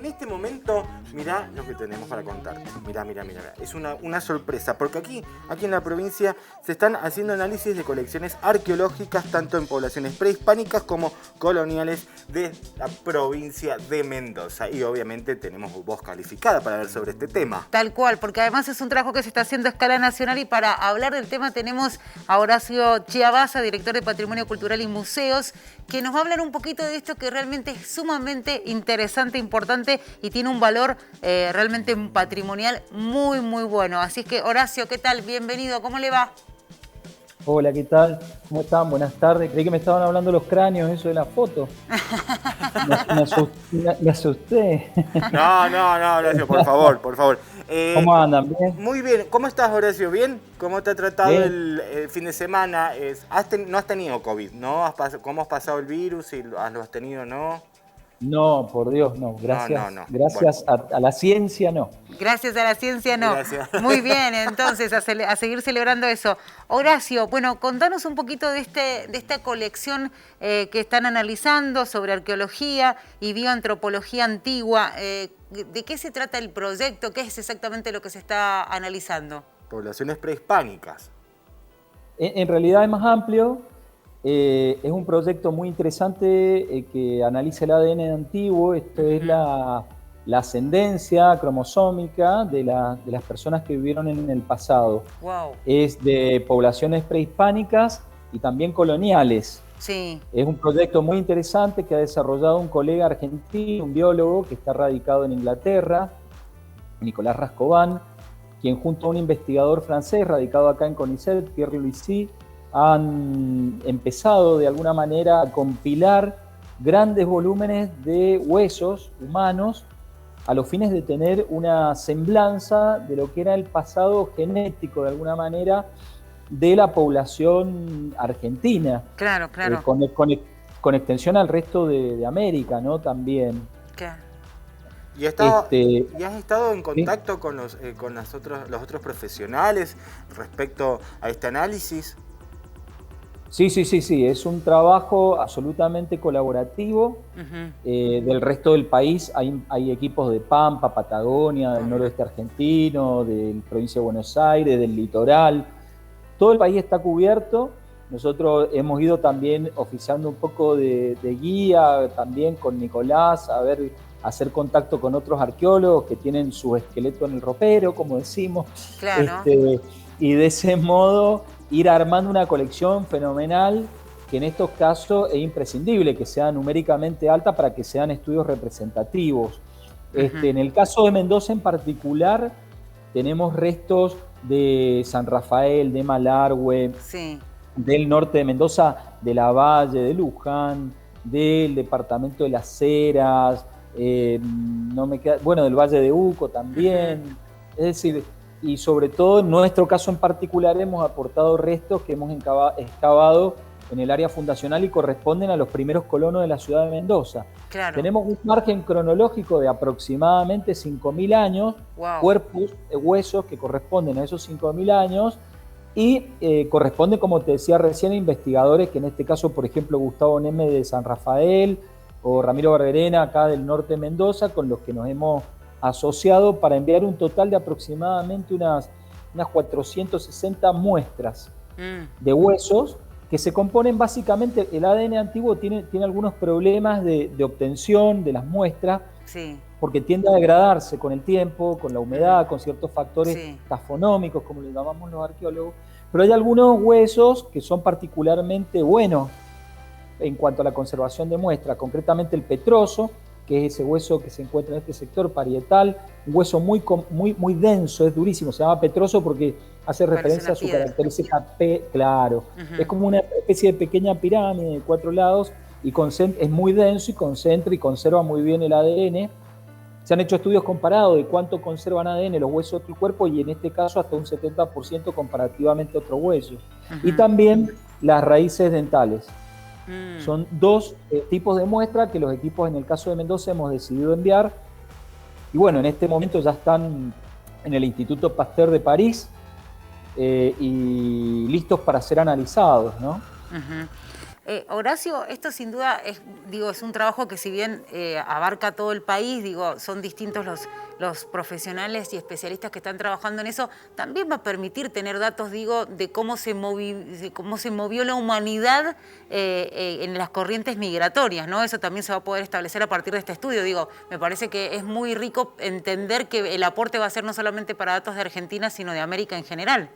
en este momento, mirá lo que tenemos para contarte. Mirá. Es una sorpresa, porque aquí en la provincia se están haciendo análisis de colecciones arqueológicas, tanto en poblaciones prehispánicas como coloniales de la provincia de Mendoza. Y obviamente tenemos voz calificada para hablar sobre este tema. Tal cual, porque además es un trabajo que se está haciendo a escala nacional, y para hablar del tema tenemos a Horacio Chiabaza, director de Patrimonio Cultural y Museos, que nos va a hablar un poquito de esto que realmente es sumamente interesante, importante y tiene un valor realmente patrimonial muy, muy bueno. Así es que, Horacio, ¿qué tal? Bienvenido, ¿cómo le va? Hola, ¿qué tal? ¿Cómo están? Buenas tardes. Creí que me estaban hablando los cráneos, eso de la foto. Me asusté. No, Horacio, por favor. ¿Cómo andan? ¿Bien? Muy bien. ¿Cómo estás, Horacio? ¿Bien? ¿Cómo te ha tratado el fin de semana? No has tenido COVID, ¿no? ¿Cómo has pasado el virus? Si lo has tenido o no. No, por Dios, no. Gracias. No. Gracias bueno. a la ciencia, no. Gracias a la ciencia, no. Gracias. Muy bien, entonces, a seguir celebrando eso. Horacio, bueno, contanos un poquito de esta colección que están analizando sobre arqueología y bioantropología antigua. ¿De qué se trata el proyecto? ¿Qué es exactamente lo que se está analizando? Poblaciones prehispánicas. En realidad es más amplio. Es un proyecto muy interesante que analiza el ADN antiguo. Esto es la ascendencia cromosómica de las personas que vivieron en el pasado. Wow. Es de poblaciones prehispánicas y también coloniales. Sí. Es un proyecto muy interesante que ha desarrollado un colega argentino, un biólogo que está radicado en Inglaterra, Nicolás Rascobán, quien junto a un investigador francés radicado acá en CONICET, Pierre Luisi, han empezado de alguna manera a compilar grandes volúmenes de huesos humanos a los fines de tener una semblanza de lo que era el pasado genético de alguna manera de la población argentina. Claro. Con extensión al resto de América, ¿no? También. Claro. ¿Y has estado en contacto con los otros profesionales respecto a este análisis? Sí, es un trabajo absolutamente colaborativo. Del resto del país hay equipos de Pampa, Patagonia, del noroeste argentino, de la provincia de Buenos Aires, del litoral. Todo el país está cubierto. Nosotros hemos ido también oficiando un poco de guía, también con Nicolás, a hacer contacto con otros arqueólogos que tienen su esqueleto en el ropero, como decimos. Claro. Y de ese modo ir armando una colección fenomenal que en estos casos es imprescindible que sea numéricamente alta para que sean estudios representativos. En el caso de Mendoza en particular, tenemos restos de San Rafael, de Malargüe, sí, del norte de Mendoza, de la Valle, de Luján, del departamento de Las Heras, del Valle de Uco también. Es decir, y sobre todo en nuestro caso en particular hemos aportado restos que hemos excavado en el área fundacional y corresponden a los primeros colonos de la ciudad de Mendoza. Claro. Tenemos un margen cronológico de aproximadamente 5.000 años, wow, cuerpos, huesos que corresponden a esos 5.000 años y corresponden, como te decía recién, a investigadores que en este caso, por ejemplo, Gustavo Neme de San Rafael o Ramiro Barberena acá del norte de Mendoza, con los que nos hemos asociado para enviar un total de aproximadamente unas 460 muestras de huesos que se componen básicamente. El ADN antiguo tiene algunos problemas de obtención de las muestras, sí, porque tiende a degradarse con el tiempo, con la humedad, con ciertos factores sí, tafonómicos, como le llamamos los arqueólogos, pero hay algunos huesos que son particularmente buenos en cuanto a la conservación de muestras, concretamente el petroso, que es ese hueso que se encuentra en este sector parietal, un hueso muy denso, es durísimo, se llama petroso porque hace referencia a su característica claro. Es como una especie de pequeña pirámide de 4 lados y es muy denso y concentra y conserva muy bien el ADN. Se han hecho estudios comparados de cuánto conservan ADN los huesos del cuerpo y en este caso hasta un 70% comparativamente a otros huesos. Y también las raíces dentales. Son 2 tipos de muestras que los equipos en el caso de Mendoza hemos decidido enviar. Y bueno, en este momento ya están en el Instituto Pasteur de París y listos para ser analizados, ¿no? Horacio, esto sin duda es un trabajo que si bien abarca todo el país, son distintos los profesionales y especialistas que están trabajando en eso, también va a permitir tener datos, de cómo se movió la humanidad en las corrientes migratorias, ¿no? Eso también se va a poder establecer a partir de este estudio. Me parece que es muy rico entender que el aporte va a ser no solamente para datos de Argentina, sino de América en general.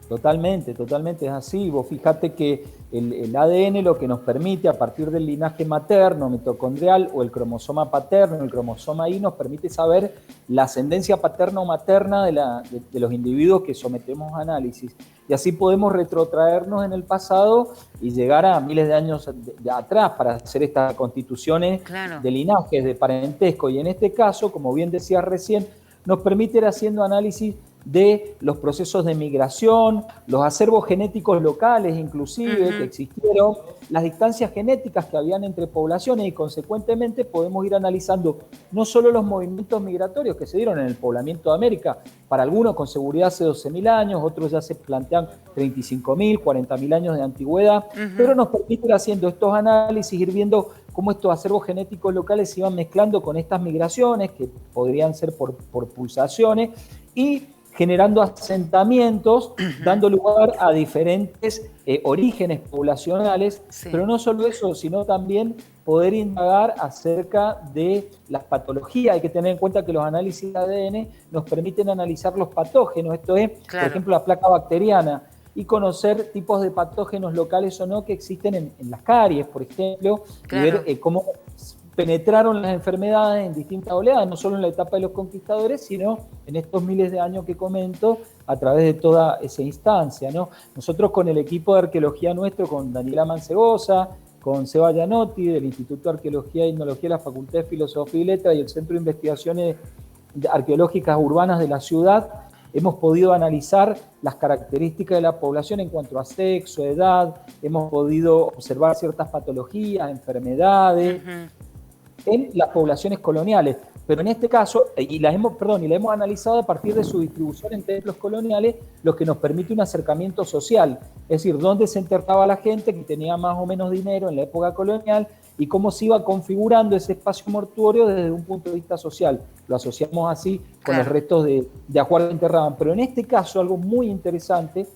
Totalmente, es así. Vos fijate que el ADN lo que nos permite, a partir del linaje materno, mitocondrial, o el cromosoma paterno, el cromosoma Y, nos permite saber la ascendencia paterna o materna de los individuos que sometemos a análisis. Y así podemos retrotraernos en el pasado y llegar a miles de años de atrás para hacer estas constituciones de linajes, de parentesco. Y en este caso, como bien decías recién, nos permite ir haciendo análisis de los procesos de migración, los acervos genéticos locales inclusive que existieron, las distancias genéticas que habían entre poblaciones, y consecuentemente podemos ir analizando no solo los movimientos migratorios que se dieron en el poblamiento de América, para algunos con seguridad hace 12.000 años, otros ya se plantean 35.000, 40.000 años de antigüedad, pero nos permite ir haciendo estos análisis, ir viendo cómo estos acervos genéticos locales se iban mezclando con estas migraciones, que podrían ser por pulsaciones, y generando asentamientos, dando lugar a diferentes orígenes poblacionales, pero no solo eso, sino también poder indagar acerca de las patologías. Hay que tener en cuenta que los análisis de ADN nos permiten analizar los patógenos, esto es, por ejemplo, la placa bacteriana, y conocer tipos de patógenos locales o no que existen en las caries, por ejemplo, y ver cómo penetraron las enfermedades en distintas oleadas, no solo en la etapa de los conquistadores, sino en estos miles de años que comento, a través de toda esa instancia, ¿no? Nosotros con el equipo de arqueología nuestro, con Daniela Mancegosa, con Seba Gianotti, del Instituto de Arqueología y Etnología de la Facultad de Filosofía y Letras y el Centro de Investigaciones Arqueológicas Urbanas de la ciudad, hemos podido analizar las características de la población en cuanto a sexo, edad, hemos podido observar ciertas patologías, enfermedades, en las poblaciones coloniales, pero en este caso, y la hemos analizado a partir de su distribución en templos coloniales, lo que nos permite un acercamiento social, es decir, dónde se enterraba la gente que tenía más o menos dinero en la época colonial y cómo se iba configurando ese espacio mortuorio desde un punto de vista social. Lo asociamos así con los restos de ajuar que enterraban, pero en este caso algo muy interesante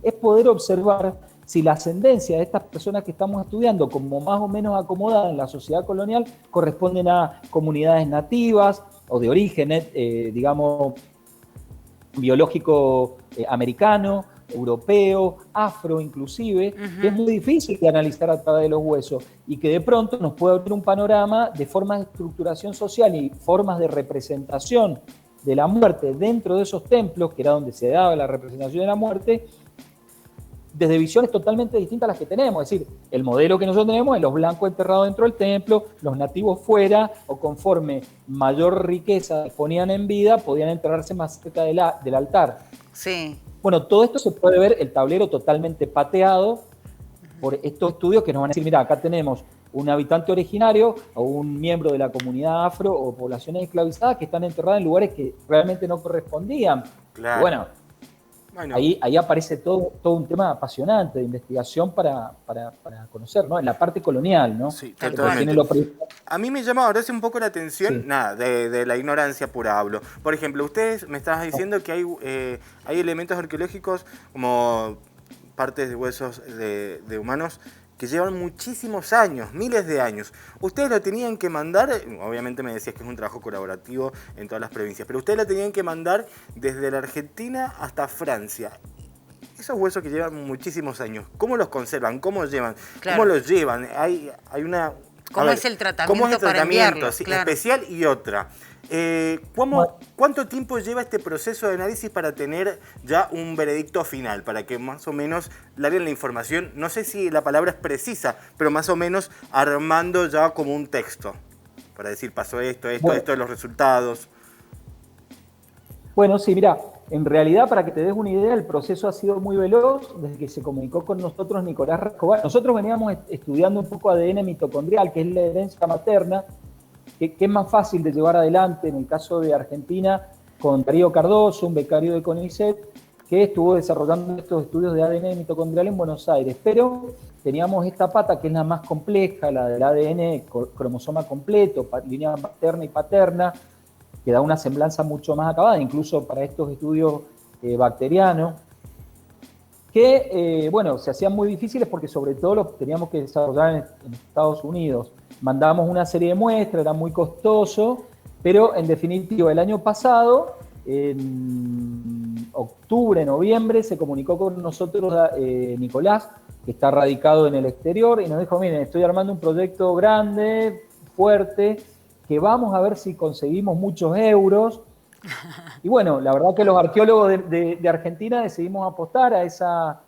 es poder observar si la ascendencia de estas personas que estamos estudiando, como más o menos acomodadas en la sociedad colonial, corresponden a comunidades nativas o de origen, digamos, biológico americano, europeo, afro inclusive, que es muy difícil de analizar a través de los huesos y que de pronto nos puede abrir un panorama de formas de estructuración social y formas de representación de la muerte dentro de esos templos, que era donde se daba la representación de la muerte, desde visiones totalmente distintas a las que tenemos. Es decir, el modelo que nosotros tenemos es los blancos enterrados dentro del templo, los nativos fuera, o conforme mayor riqueza ponían en vida, podían enterrarse más cerca del altar. Sí. Bueno, todo esto se puede ver, el tablero totalmente pateado por estos estudios que nos van a decir, mira, acá tenemos un habitante originario o un miembro de la comunidad afro o poblaciones esclavizadas que están enterradas en lugares que realmente no correspondían. Claro. Bueno, ahí aparece todo un tema apasionante de investigación para conocer, ¿no? En la parte colonial, ¿no? Sí, totalmente. A mí me llama ahora un poco la atención, de la ignorancia pura hablo. Por ejemplo, ustedes me estaban diciendo que hay elementos arqueológicos como partes de huesos de humanos que llevan muchísimos años, miles de años. Ustedes lo tenían que mandar, obviamente me decías que es un trabajo colaborativo en todas las provincias, pero ustedes lo tenían que mandar desde la Argentina hasta Francia. Esos huesos que llevan muchísimos años, ¿cómo los conservan? ¿Cómo llevan? Claro. ¿Cómo los llevan? Hay una... ¿Cómo es el tratamiento para enviarlos? Sí, claro. Especial y otra. ¿Cuánto tiempo lleva este proceso de análisis para tener ya un veredicto final? Para que más o menos larguen la información, no sé si la palabra es precisa, pero más o menos armando ya como un texto. Para decir, pasó esto de los resultados. Bueno, sí, mira, en realidad, para que te des una idea, el proceso ha sido muy veloz desde que se comunicó con nosotros Nicolás Rascobar. Nosotros veníamos estudiando un poco ADN mitocondrial, que es la herencia materna, que es más fácil de llevar adelante en el caso de Argentina con Darío Cardoso, un becario de CONICET, que estuvo desarrollando estos estudios de ADN mitocondrial en Buenos Aires, pero teníamos esta pata que es la más compleja, la del ADN cromosoma completo, línea materna y paterna, que da una semblanza mucho más acabada, incluso para estos estudios bacterianos, que, bueno, se hacían muy difíciles porque sobre todo los teníamos que desarrollar en Estados Unidos. Mandamos una serie de muestras, era muy costoso, pero en definitiva el año pasado, en octubre, noviembre, se comunicó con nosotros Nicolás, que está radicado en el exterior, y nos dijo, miren, estoy armando un proyecto grande, fuerte, que vamos a ver si conseguimos muchos euros. Y bueno, la verdad que los arqueólogos de Argentina decidimos apostar a esa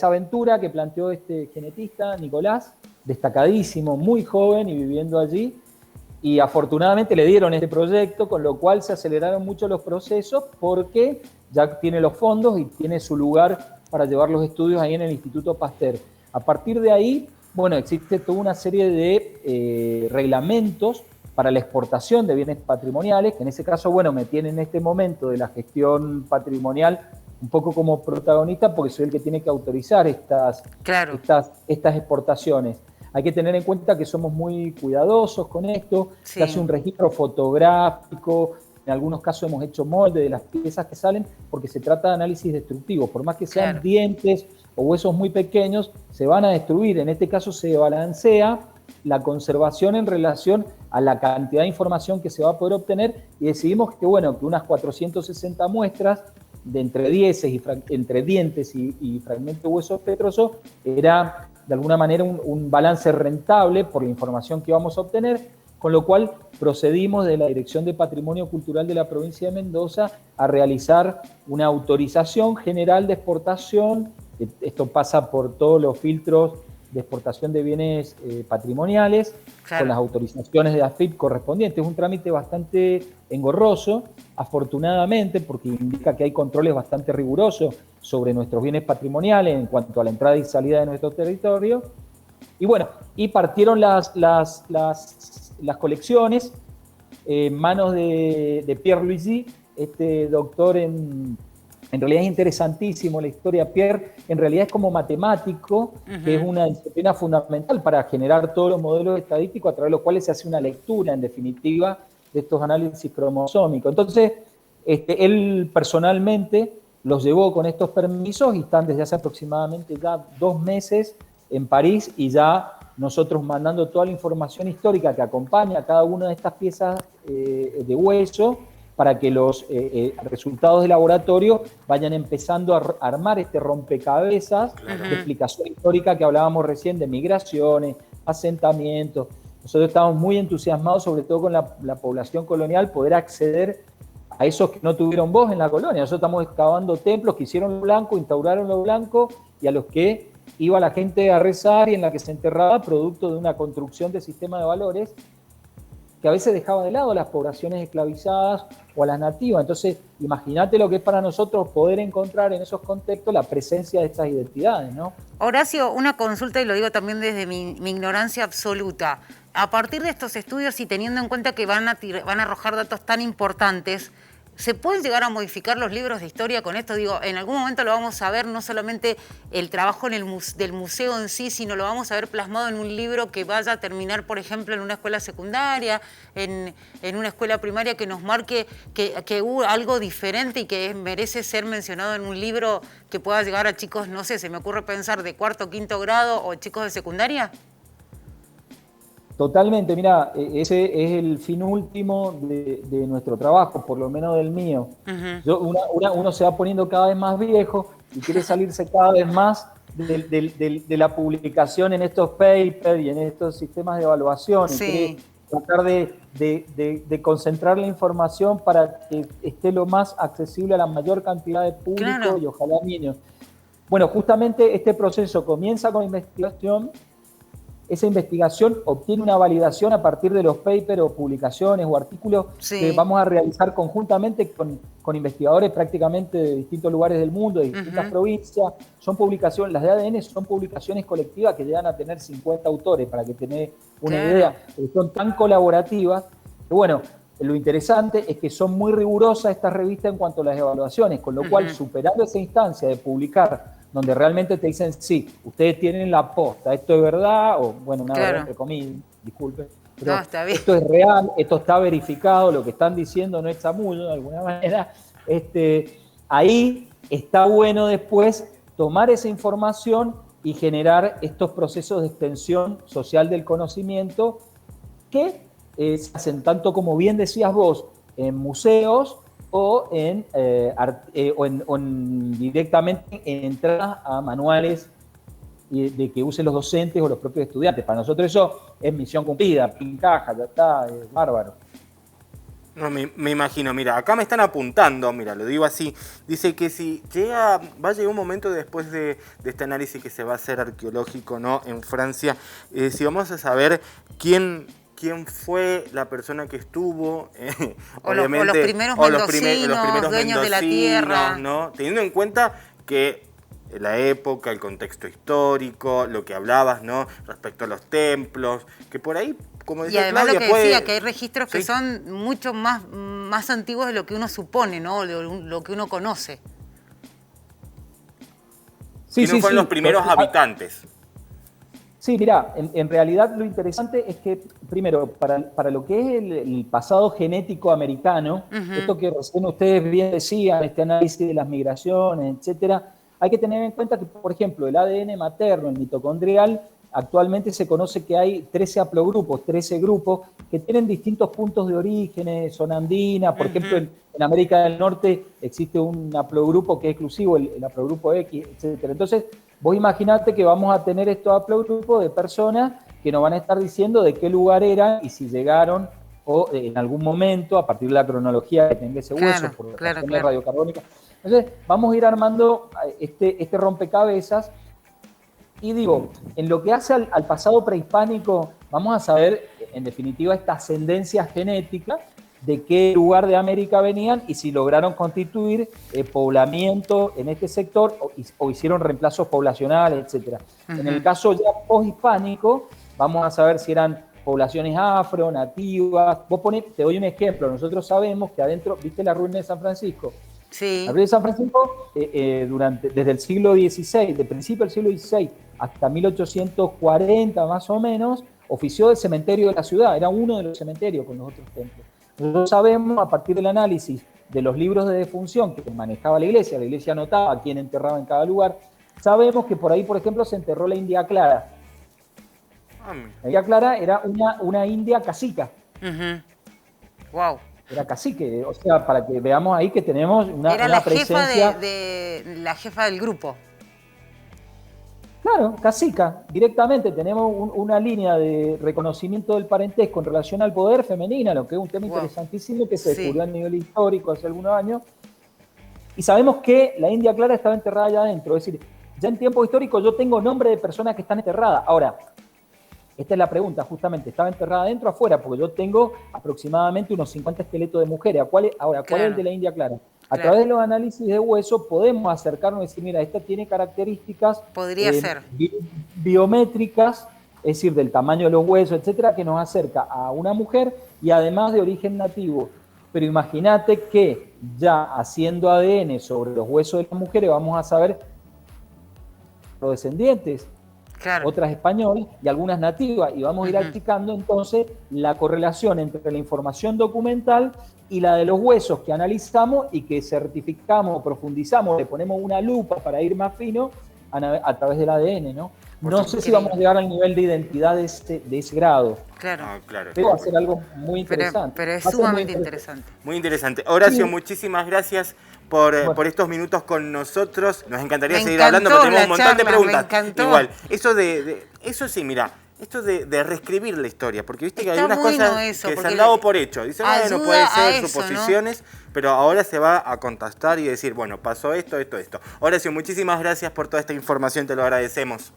aventura que planteó este genetista, Nicolás, destacadísimo, muy joven y viviendo allí. Y afortunadamente le dieron este proyecto, con lo cual se aceleraron mucho los procesos porque ya tiene los fondos y tiene su lugar para llevar los estudios ahí en el Instituto Pasteur. A partir de ahí, bueno, existe toda una serie de reglamentos para la exportación de bienes patrimoniales, que en ese caso, bueno, me tiene en este momento de la gestión patrimonial un poco como protagonista porque soy el que tiene que autorizar estas exportaciones. Hay que tener en cuenta que somos muy cuidadosos con esto, se hace un registro fotográfico, en algunos casos hemos hecho molde de las piezas que salen porque se trata de análisis destructivos, por más que sean dientes o huesos muy pequeños, se van a destruir. En este caso se balancea la conservación en relación a la cantidad de información que se va a poder obtener y decidimos que, bueno, que unas 460 muestras de entre dientes y fragmentos de huesos petrosos era de alguna manera un balance rentable por la información que íbamos a obtener, con lo cual procedimos de la Dirección de Patrimonio Cultural de la provincia de Mendoza a realizar una autorización general de exportación. Esto pasa por todos los filtros de exportación de bienes patrimoniales, con las autorizaciones de AFIP correspondientes. Es un trámite bastante engorroso, afortunadamente, porque indica que hay controles bastante rigurosos sobre nuestros bienes patrimoniales en cuanto a la entrada y salida de nuestro territorio. Y bueno, y partieron las colecciones en manos de Pierre Luigi, este doctor en realidad es interesantísimo la historia. Pierre en realidad es como matemático, que es una disciplina fundamental para generar todos los modelos estadísticos a través de los cuales se hace una lectura, en definitiva, de estos análisis cromosómicos. Entonces, él personalmente los llevó con estos permisos y están desde hace aproximadamente ya 2 meses en París y ya nosotros mandando toda la información histórica que acompaña a cada una de estas piezas de hueso para que los resultados de laboratorio vayan empezando a armar este rompecabezas de explicación histórica que hablábamos recién de migraciones, asentamientos. Nosotros estamos muy entusiasmados, sobre todo con la población colonial, poder acceder a esos que no tuvieron voz en la colonia. Nosotros estamos excavando templos que hicieron lo blanco, instauraron lo blanco, y a los que iba la gente a rezar y en la que se enterraba producto de una construcción de sistema de valores que a veces dejaba de lado a las poblaciones esclavizadas o a las nativas. Entonces, imagínate lo que es para nosotros poder encontrar en esos contextos la presencia de estas identidades, ¿no? Horacio, una consulta, y lo digo también desde mi ignorancia absoluta. A partir de estos estudios y teniendo en cuenta que van a arrojar datos tan importantes, ¿se pueden llegar a modificar los libros de historia con esto? Digo, en algún momento lo vamos a ver, no solamente el trabajo del museo en sí, sino lo vamos a ver plasmado en un libro que vaya a terminar, por ejemplo, en una escuela secundaria, en una escuela primaria, que nos marque que hubo algo diferente y que merece ser mencionado en un libro que pueda llegar a chicos, no sé, se me ocurre pensar de 4º o 5º grado o chicos de secundaria. Totalmente, mira, ese es el fin último de nuestro trabajo, por lo menos del mío. Uno se va poniendo cada vez más viejo y quiere salirse cada vez más de la publicación en estos papers y en estos sistemas de evaluación. Sí. Quiere tratar de concentrar la información para que esté lo más accesible a la mayor cantidad de público y ojalá niños. Bueno, justamente este proceso comienza con investigación. Esa investigación obtiene una validación a partir de los papers o publicaciones o artículos que vamos a realizar conjuntamente con investigadores prácticamente de distintos lugares del mundo, de distintas provincias. Son publicaciones, las de ADN son publicaciones colectivas que llegan a tener 50 autores, para que tengan una idea. Son tan colaborativas que, bueno, lo interesante es que son muy rigurosas estas revistas en cuanto a las evaluaciones, con lo cual, superando esa instancia de publicar, donde realmente te dicen, sí, ustedes tienen la posta, esto es verdad, o bueno, una verdad entre comillas, disculpen, pero no, está bien. esto es real, esto está verificado, lo que están diciendo no es chamullo de alguna manera, ahí está bueno después tomar esa información y generar estos procesos de extensión social del conocimiento que se hacen tanto, como bien decías vos, en museos o directamente en entradas a manuales de que usen los docentes o los propios estudiantes. Para nosotros eso es misión cumplida, pincaja, ya está, es bárbaro. No, me imagino, mira, acá me están apuntando, mira, lo digo así, dice que si va a llegar un momento después de este análisis que se va a hacer arqueológico, ¿no?, en Francia, si vamos a saber quién fue la persona que estuvo, obviamente, los primeros mendocinos, dueños de la tierra, ¿no?, teniendo en cuenta que la época, el contexto histórico, lo que hablabas, ¿no?, respecto a los templos, que por ahí, como decía y además Claudia, lo que decía, que hay registros que son mucho más antiguos de lo que uno supone, ¿no?, lo que uno conoce. ¿Quiénes fueron los primeros habitantes? Sí, mirá, en realidad lo interesante es que, primero, para lo que es el pasado genético americano, esto que recién ustedes bien decían, este análisis de las migraciones, etcétera, hay que tener en cuenta que, por ejemplo, el ADN materno, el mitocondrial, actualmente se conoce que hay 13 haplogrupos, 13 grupos que tienen distintos puntos de origen, zona andina, por ejemplo, en América del Norte existe un haplogrupo que es exclusivo, el haplogrupo X, etcétera. Entonces, vos imaginate que vamos a tener estos haplogrupos de personas que nos van a estar diciendo de qué lugar eran y si llegaron o en algún momento, a partir de la cronología que tenga ese hueso, por razones radiocarbónicas. Entonces, vamos a ir armando este rompecabezas. Y digo, en lo que hace al pasado prehispánico, vamos a saber, en definitiva, esta ascendencia genética de qué lugar de América venían y si lograron constituir poblamiento en este sector o hicieron reemplazos poblacionales, etc. En el caso ya posthispánico, vamos a saber si eran poblaciones afro, nativas. Te doy un ejemplo. Nosotros sabemos que adentro, ¿viste la ruina de San Francisco? Sí. La ruina de San Francisco, desde el siglo XVI, de principio del siglo XVI hasta 1840 más o menos, ofició de cementerio de la ciudad. Era uno de los cementerios con los otros templos. Nosotros sabemos, a partir del análisis de los libros de defunción que manejaba la iglesia anotaba a quién enterraba en cada lugar, sabemos que por ahí, por ejemplo, se enterró la India Clara. La India Clara era una india cacica. Wow. Era cacique, o sea, para que veamos ahí que tenemos una presencia... Era la jefa del grupo. Claro, cacica, directamente. Tenemos una línea de reconocimiento del parentesco en relación al poder femenina, lo que es un tema interesantísimo que se descubrió a nivel histórico hace algunos años. Y sabemos que la India Clara estaba enterrada allá adentro. Es decir, ya en tiempos históricos yo tengo nombre de personas que están enterradas. Ahora, esta es la pregunta, justamente, ¿estaba enterrada adentro o afuera? Porque yo tengo aproximadamente unos 50 esqueletos de mujeres. ¿Cuál es el de la India Clara? A través de los análisis de hueso podemos acercarnos y decir, mira, esta tiene características biométricas, es decir, del tamaño de los huesos, etcétera, que nos acerca a una mujer y además de origen nativo. Pero imagínate que ya haciendo ADN sobre los huesos de las mujeres vamos a saber los descendientes. Claro. Otras españolas y algunas nativas, y vamos a ir achicando entonces la correlación entre la información documental y la de los huesos que analizamos y que certificamos, profundizamos, le ponemos una lupa para ir más fino a través del ADN, ¿no? No sé si vamos a llegar al nivel de identidad de ese grado. Claro. Claro. Pero va a ser algo muy interesante. Pero es sumamente interesante. Muy interesante. Horacio, muchísimas gracias por estos minutos con nosotros. Nos encantaría seguir hablando, pero tenemos un montón de preguntas. Igual, eso sí, mira, esto de reescribir la historia, porque viste que hay unas cosas que se han dado por hecho. Dicen, no puede ser, suposiciones, ¿no? Pero ahora se va a contrastar y decir, bueno, pasó esto. Horacio, muchísimas gracias por toda esta información, te lo agradecemos.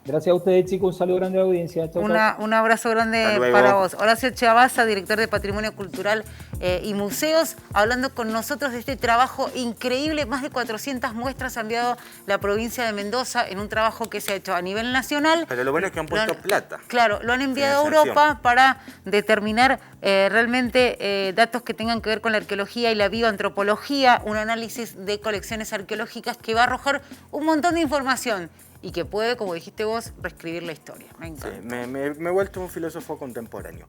Gracias a ustedes, chicos. Un saludo grande a la audiencia. Chau, chau. Un abrazo grande para vos. Horacio Chiabaza, director de Patrimonio Cultural y Museos, hablando con nosotros de este trabajo increíble. Más de 400 muestras ha enviado la provincia de Mendoza en un trabajo que se ha hecho a nivel nacional. Pero lo bueno es que han puesto plata. Claro, lo han enviado a Europa para determinar realmente datos que tengan que ver con la arqueología y la bioantropología, un análisis de colecciones arqueológicas que va a arrojar un montón de información y que puede, como dijiste vos, reescribir la historia. Me encanta. Sí, me he vuelto un filósofo contemporáneo.